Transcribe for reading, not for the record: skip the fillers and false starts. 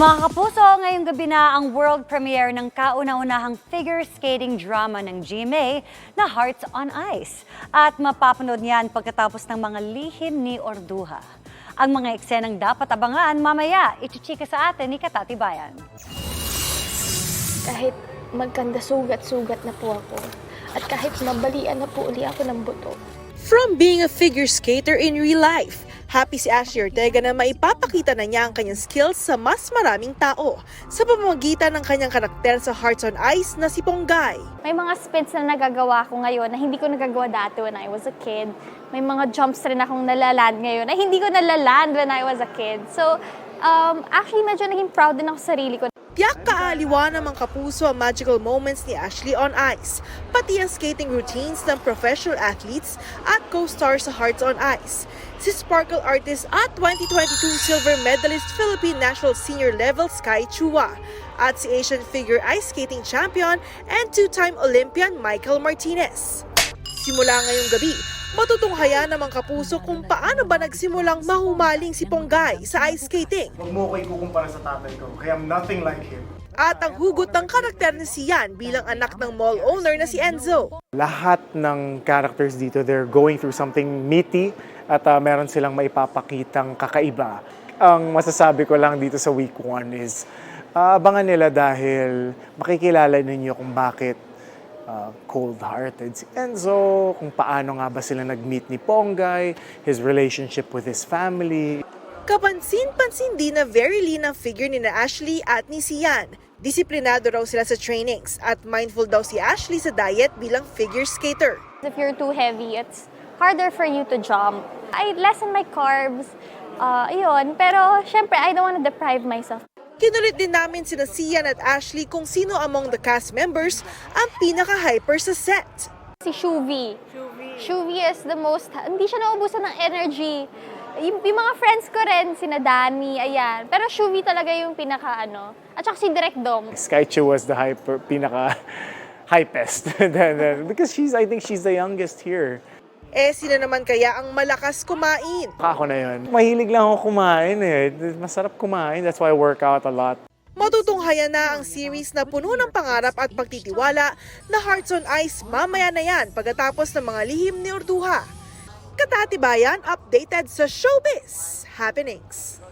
Mga kapuso, ngayong gabi na ang world premiere ng kauna-unahang figure skating drama ng GMA na Hearts on Ice. At mapapanood niyan pagkatapos ng mga lihim ni Orduha. Ang mga eksenang dapat abangan mamaya, ichichika sa atin ni Katati Bayan. Kahit magkanda sugat-sugat na po ako at kahit mabalian na po uli ako ng buto. From being a figure skater in real life, happy si Ashley Ortega na maipapakita na niya ang kanyang skills sa mas maraming tao sa pamamagitan ng kanyang karakter sa Hearts on Ice na si Ponggay. May mga spins na nagagawa ko ngayon na hindi ko nagagawa dati when I was a kid. May mga jumps rin akong nalaland ngayon na hindi ko nalaland when I was a kid. So, actually medyo naging proud din ako sa sarili ko. Tiyak kaaliwa namang kapuso ang magical moments ni Ashley on Ice, pati ang skating routines ng professional athletes at co-stars sa Hearts on Ice. Si Sparkle artist at 2022 silver medalist Philippine National Senior Level Sky Chua at si Asian figure ice skating champion and two-time Olympian Michael Martinez. Simula ngayong gabi, matutunghayan namang kapuso kung paano ba nagsimulang mahumaling si Ponggay sa ice skating. Huwag mo ko ikukumpara sa tatay ko, kaya I'm nothing like him. At ang hugot ng karakter ni Sian bilang anak ng mall owner na si Enzo. Lahat ng characters dito, they're going through something meaty at meron silang maipapakitang kakaiba. Ang masasabi ko lang dito sa week 1 is abangan nila dahil makikilala ninyo kung bakit cold-hearted si Enzo, kung paano nga ba sila nag-meet ni Ponggay, his relationship with his family. Kapansin-pansin din na very lean ang figure ni na Ashley at ni Sian. Disiplinado raw sila sa trainings at mindful daw si Ashley sa diet bilang figure skater. If you're too heavy, it's harder for you to jump. I lessen my carbs, pero syempre I don't want to deprive myself. Kinulit din namin sina Sian at Ashley kung sino among the cast members ang pinaka-hyper sa set. Si Shuvi. Shuvi is the most, hindi siya naubusan ng energy. Yung mga friends ko rin, sina Danny, ayan. Pero Shuvi talaga yung pinaka-ano. At saka si Direk Dom. Sky Chu was the pinaka-hypest. Because I think she's the youngest here. Sino naman kaya ang malakas kumain? Ako na yun. Mahilig lang ako kumain eh. Masarap kumain. That's why I work out a lot. Matutunghayan na ang series na puno ng pangarap at pagtitiwala na Hearts on Ice mamaya na yan pagkatapos ng mga lihim ni Orduha. Katati Bayan, updated sa showbiz happenings.